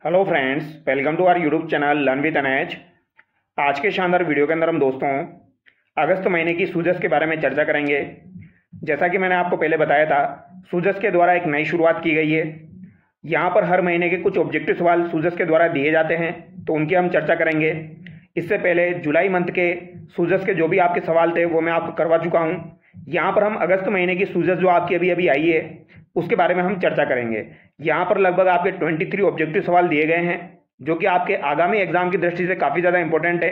Hello friends, welcome to our YouTube channel learn with NH. आज के शानदार video के अंदर हम दोस्तों अगस्त महीने की सूजस के बारे में चर्चा करेंगे। जैसा कि मैंने आपको पहले बताया था, सूजस के द्वारा एक नई शुरुआत की गई है। यहाँ पर हर महीने के कुछ ऑब्जेक्टिव सवाल सूजस के द्वारा दिए जाते हैं, तो उनकी हम चर्चा करेंगे। इससे पहले जुलाई मंथ के सूजस के जो भी आपके सवाल थे वो मैं आपको करवा चुका हूँ। यहाँ पर हम अगस्त महीने की सूजस जो आपकी अभी अभी आई है उसके बारे में हम चर्चा करेंगे। यहाँ पर लगभग आपके 23 ऑब्जेक्टिव सवाल दिए गए हैं, जो कि आपके आगामी एग्जाम की दृष्टि से काफ़ी ज़्यादा इंपॉर्टेंट है।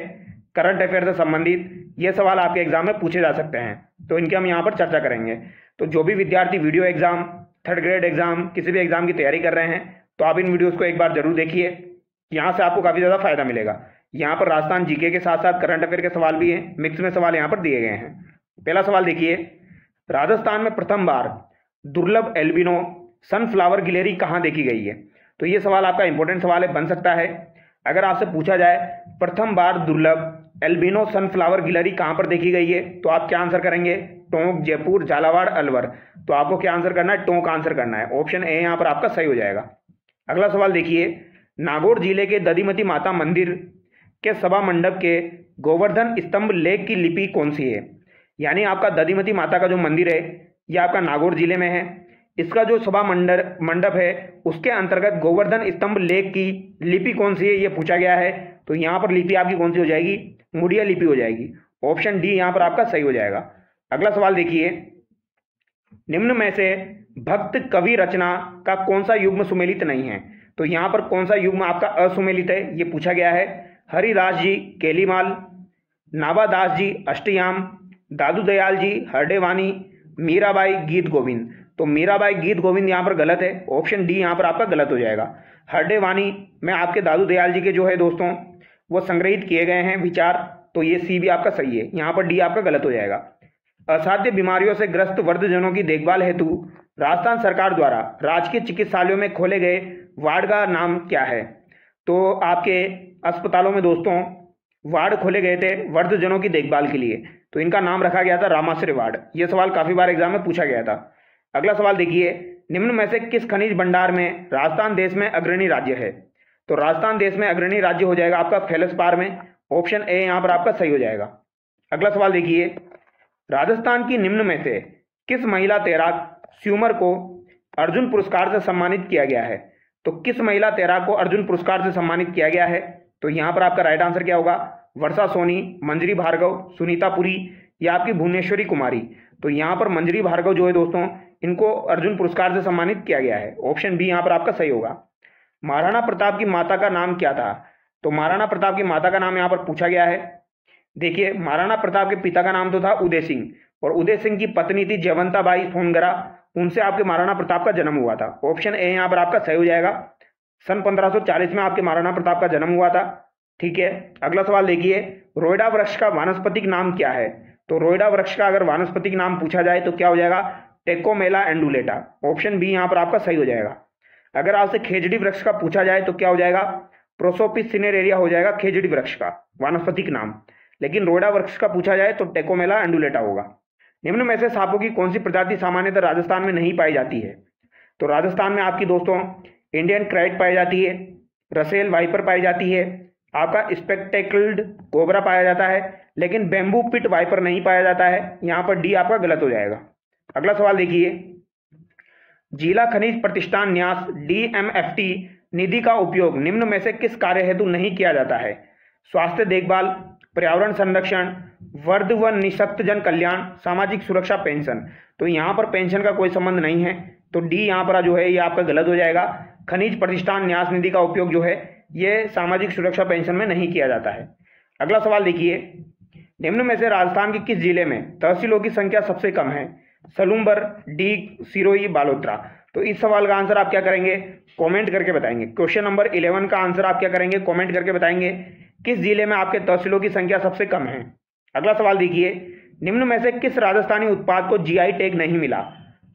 करंट अफेयर से संबंधित ये सवाल आपके एग्जाम में पूछे जा सकते हैं, तो इनकी हम यहाँ पर चर्चा करेंगे। तो जो भी विद्यार्थी video exam, third grade exam, किसी भी एग्जाम की तैयारी कर रहे हैं, तो आप इन वीडियोज़ को एक बार जरूर देखिए। यहाँ से आपको काफ़ी ज़्यादा फायदा मिलेगा। यहाँ पर राजस्थान जीके के साथ साथ करंट अफेयर के सवाल भी हैं, मिक्स में सवाल यहाँ पर दिए गए हैं। पहला सवाल देखिए, राजस्थान में प्रथम बार दुर्लभ एल्बिनो सनफ्लावर गिलेरी कहाँ देखी गई है? तो ये सवाल आपका इंपॉर्टेंट सवाल है, बन सकता है। अगर आपसे पूछा जाए प्रथम बार दुर्लभ एल्बिनो सनफ्लावर गिलेरी कहाँ पर देखी गई है, तो आप क्या आंसर करेंगे? टोंक, जयपुर, झालावाड़, अलवर। तो आपको क्या आंसर करना है? टोंक आंसर करना है। ऑप्शन ए यहाँ पर आपका सही हो जाएगा। अगला सवाल देखिए, नागौर जिले के दधिमती माता मंदिर के सभा मंडप के गोवर्धन स्तंभ लेख की लिपि कौन सी है? यानी आपका दधिमती माता का जो मंदिर है यह आपका नागौर जिले में है। इसका जो सभा मंडप है उसके अंतर्गत गोवर्धन स्तंभ लेख की लिपि कौन सी है ये पूछा गया है। तो यहाँ पर लिपि आपकी कौन सी हो जाएगी? मुड़िया लिपि हो जाएगी। ऑप्शन डी यहाँ पर आपका सही हो जाएगा। अगला सवाल देखिए, निम्न में से भक्त कवि रचना का कौन सा युग्म सुमेलित नहीं है? तो यहाँ पर कौन सा युग्म आपका असुमेलित है ये पूछा गया है। हरिदास जी केलीमाल, नाभादास जी अष्टयाम, दादू दयाल जी हरडेवानी, मीराबाई गीत गोविंद। तो मीराबाई गीत गोविंद यहाँ पर गलत है। ऑप्शन डी यहाँ पर आपका गलत हो जाएगा। हरडेवानी में आपके दादू दयाल जी के जो है दोस्तों वो संग्रहित किए गए हैं विचार, तो ये सी भी आपका सही है। यहाँ पर डी आपका गलत हो जाएगा। असाध्य बीमारियों से ग्रस्त वृद्धजनों की देखभाल हेतु राजस्थान सरकार द्वारा राजकीय चिकित्सालयों में खोले गए वार्ड का नाम क्या है? तो आपके अस्पतालों में दोस्तों वार्ड खोले गए थे वृद्धजनों की देखभाल के लिए, तो इनका नाम रखा गया था रामाश्रय वार्ड। ये सवाल काफी बार एग्जाम में पूछा गया था। अगला सवाल देखिए, निम्न में से किस खनिज भंडार में राजस्थान देश में अग्रणी राज्य है? तो राजस्थान देश में अग्रणी राज्य हो जाएगा आपका फेल्सपार में। ऑप्शन ए यहाँ पर आपका सही हो जाएगा। अगला सवाल देखिए, राजस्थान की निम्न में से किस महिला तैराक स्विमर को अर्जुन पुरस्कार से सम्मानित किया गया है? तो किस महिला तैराक को अर्जुन पुरस्कार से सम्मानित किया गया है? तो यहाँ पर आपका राइट आंसर क्या होगा? वर्षा सोनी, मंजरी भार्गव, सुनीता पुरी या आपकी भुवनेश्वरी कुमारी। तो यहाँ पर मंजरी भार्गव जो है दोस्तों इनको अर्जुन पुरस्कार से सम्मानित किया गया है। ऑप्शन बी यहाँ पर आपका सही होगा। महाराणा प्रताप की माता का नाम क्या था? तो महाराणा प्रताप की माता का नाम यहाँ पर पूछा गया है। देखिए, महाराणा प्रताप के पिता का नाम तो था उदय सिंह, और उदय सिंह की पत्नी थी जयवंताबाई सोनगरा, उनसे आपके महाराणा प्रताप का जन्म हुआ था। ऑप्शन ए यहाँ पर आपका सही हो जाएगा। सन 1540 में आपके महाराणा प्रताप का जन्म हुआ था। ठीक है। अगला सवाल देखिए, रोयडा वृक्ष का वानस्पतिक नाम क्या है? तो रोयडा वृक्ष का अगर वानस्पतिक नाम पूछा जाए तो क्या हो जाएगा? टेकोमेला एंडुलेटा। ऑप्शन बी यहाँ पर आपका सही हो जाएगा। अगर आपसे खेजड़ी वृक्ष का पूछा जाए तो क्या हो जाएगा? प्रोसोपिस सिनेरेरिया हो जाएगा खेजड़ी वृक्ष का वानस्पतिक नाम। लेकिन रोयडा वृक्ष का पूछा जाए तो टेकोमेला एंडुलेटा होगा। निम्न में से सांपों की कौन सी प्रजाति सामान्यतः राजस्थान में नहीं पाई जाती है? तो राजस्थान में आपकी दोस्तों इंडियन क्राइट पाई जाती है, रसेल वाइपर पाई जाती है, आपका स्पेक्टेकल्ड कोबरा पाया जाता है, लेकिन बेम्बू पिट वाइपर नहीं पाया जाता है। यहाँ पर डी आपका गलत हो जाएगा। अगला सवाल देखिए, जिला खनिज प्रतिष्ठान न्यास DMFT निधि का उपयोग निम्न में से किस कार्य हेतु नहीं किया जाता है? स्वास्थ्य देखभाल, पर्यावरण संरक्षण, वृद्ध व निःशक्त जन कल्याण, सामाजिक सुरक्षा, पेंशन। तो यहाँ पर पेंशन का कोई संबंध नहीं है, तो डी यहाँ पर जो है ये आपका गलत हो जाएगा। खनिज प्रतिष्ठान न्यास निधि का उपयोग जो है ये सामाजिक सुरक्षा पेंशन में नहीं किया जाता है। अगला सवाल देखिए, निम्न में से राजस्थान के किस जिले में तहसीलों की संख्या सबसे कम है? सलूम्बर, डी सिरोही, बालोतरा। तो इस सवाल का आंसर आप क्या करेंगे? कमेंट करके बताएंगे। क्वेश्चन नंबर 11 का आंसर आप क्या करेंगे? कमेंट करके बताएंगे किस जिले में आपके तहसीलों की संख्या सबसे कम है। अगला सवाल देखिए, निम्न में से किस राजस्थानी उत्पाद को GI टैग नहीं मिला?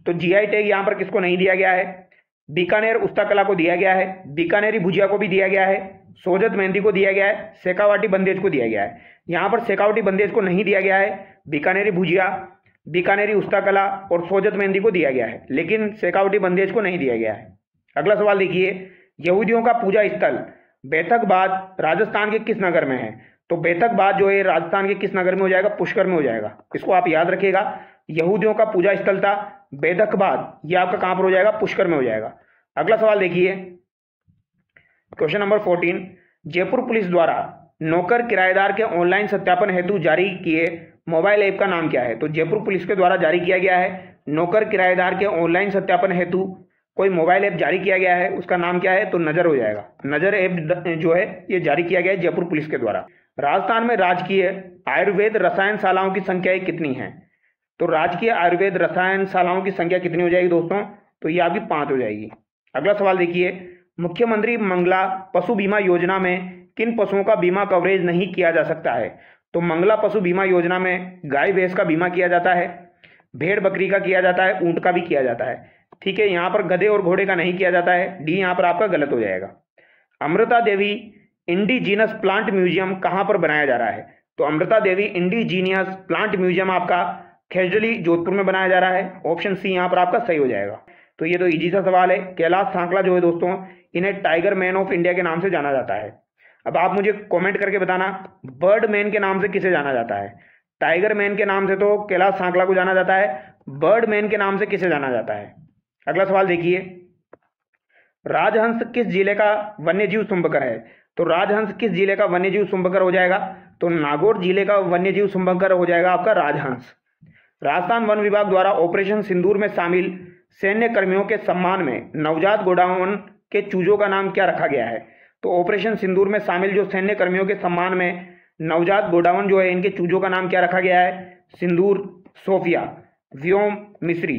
तो GI टैग यहाँ पर किसको नहीं दिया गया है? बीकानेर उस्ताकला को दिया गया है, बीकानेरी भुजिया को भी दिया गया है, सोजत मेहंदी को दिया गया है, शेखावाटी बंदेज को दिया गया है। यहाँ पर शेखावाटी बंदेज को नहीं दिया गया है, बीकानेरी भुजिया, बीकानेरी उस्ताकला और सोजत मेहंदी को दिया गया है, लेकिन शेखावाटी बंदेज को नहीं दिया गया है। अगला सवाल देखिए, यहूदियों का पूजा स्थल बैतकबाद राजस्थान के किस नगर में है? तो बैतकबाद जो है राजस्थान के किस नगर में हो जाएगा? पुष्कर में हो जाएगा। इसको आप याद रखिएगा, यहूदियों का पूजा स्थल था बैतकबाद, ये आपका कहां पर हो जाएगा? पुष्कर में हो जाएगा। अगला सवाल देखिए, क्वेश्चन नंबर 14, जयपुर पुलिस द्वारा नौकर किराएदार के ऑनलाइन सत्यापन हेतु जारी किए मोबाइल ऐप का नाम क्या है? तो जयपुर पुलिस के द्वारा जारी किया गया है नौकर किराएदार के ऑनलाइन सत्यापन हेतु कोई मोबाइल ऐप जारी किया गया है, उसका नाम क्या है? तो नजर हो जाएगा। नजर ऐप जो है ये जारी किया गया है जयपुर पुलिस के द्वारा। राजस्थान में राजकीय आयुर्वेद रसायनशालाओं की संख्या कितनी है? तो राजकीय आयुर्वेद रसायनशालाओं की संख्या कितनी हो जाएगी दोस्तों? तो ये आपकी 5 हो जाएगी। अगला सवाल देखिए, मुख्यमंत्री मंगला पशु बीमा योजना में किन पशुओं का बीमा कवरेज नहीं किया जा सकता है? तो मंगला पशु बीमा योजना में गाय भैंस का बीमा किया जाता है, भेड़ बकरी का किया जाता है, ऊंट का भी किया जाता है। ठीक है, यहाँ पर गधे और घोड़े का नहीं किया जाता है, डी यहाँ पर आपका गलत हो जाएगा। Amrita Devi indigenous plant museum कहाँ पर बनाया जा रहा है? तो Amrita Devi indigenous plant museum आपका खेजड़ी जोधपुर में बनाया जा रहा है। ऑप्शन सी यहाँ पर आपका सही हो जाएगा। तो ये तो इजी सा सवाल है। कैलाश सांकला जो है दोस्तों, इन्हें टाइगर मैन ऑफ इंडिया के नाम से जाना जाता है। अब आप मुझे कमेंट करके बताना, बर्ड मैन के नाम से किसे जाना जाता है? टाइगर मैन के नाम से तो कैलाश सांकला को जाना जाता है, बर्ड मैन के नाम से किसे जाना जाता है? अगला सवाल देखिए, राजहंस किस जिले का वन्यजीव शुंभकर है? तो राजहंस किस जिले का वन्यजीव शुंभकर हो जाएगा? तो नागौर जिले का वन्यजीव शुंभकर हो जाएगा आपका राजहंस। राजस्थान वन विभाग द्वारा ऑपरेशन सिंदूर में शामिल सैन्य कर्मियों के सम्मान में नवजात गोडाउन के चूजों का नाम क्या रखा गया है? तो ऑपरेशन सिंदूर में शामिल जो सैन्य कर्मियों के सम्मान में नवजात गोडाउन जो है, इनके चूजों का नाम क्या रखा गया है? सिंदूर, सोफिया, व्योम, मिश्री,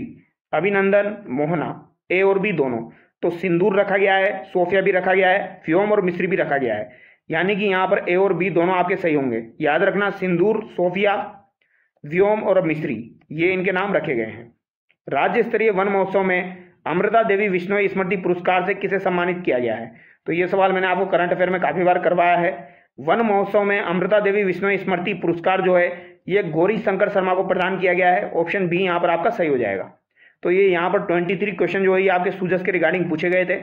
अभिनंदन, मोहना, ए और बी दोनों। तो सिंदूर रखा गया है, सोफिया भी रखा गया है, व्योम और मिश्री भी रखा गया है, यानी कि यहाँ पर ए और बी दोनों आपके सही होंगे। याद रखना, सिंदूर, सोफिया, व्योम और मिश्री, ये इनके नाम रखे गए हैं। राज्य स्तरीय वन महोत्सव में अमृता देवी विश्नोई स्मृति पुरस्कार से किसे सम्मानित किया गया है? तो ये सवाल मैंने आपको करंट अफेयर में काफी बार करवाया है। वन महोत्सव में अमृता देवी विश्नोई स्मृति पुरस्कार जो है ये गौरी शंकर शर्मा को प्रदान किया गया है। ऑप्शन बी यहाँ पर आपका सही हो जाएगा। तो ये यहाँ पर 23 क्वेश्चन जो है ये आपके सूजस के रिगार्डिंग पूछे गए थे,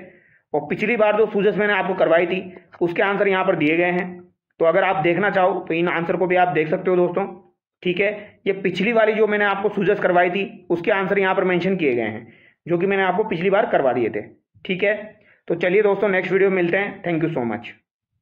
और पिछली बार जो सूजस मैंने आपको करवाई थी उसके आंसर यहाँ पर दिए गए हैं। तो अगर आप देखना चाहो तो इन आंसर को भी आप देख सकते हो दोस्तों। ठीक है, ये पिछली वाली जो मैंने आपको सूजस करवाई थी उसके आंसर यहाँ पर मेंशन किए गए हैं, जो कि मैंने आपको पिछली बार करवा दिए थे। ठीक है, तो चलिए दोस्तों नेक्स्ट वीडियो में मिलते हैं। Thank you so much.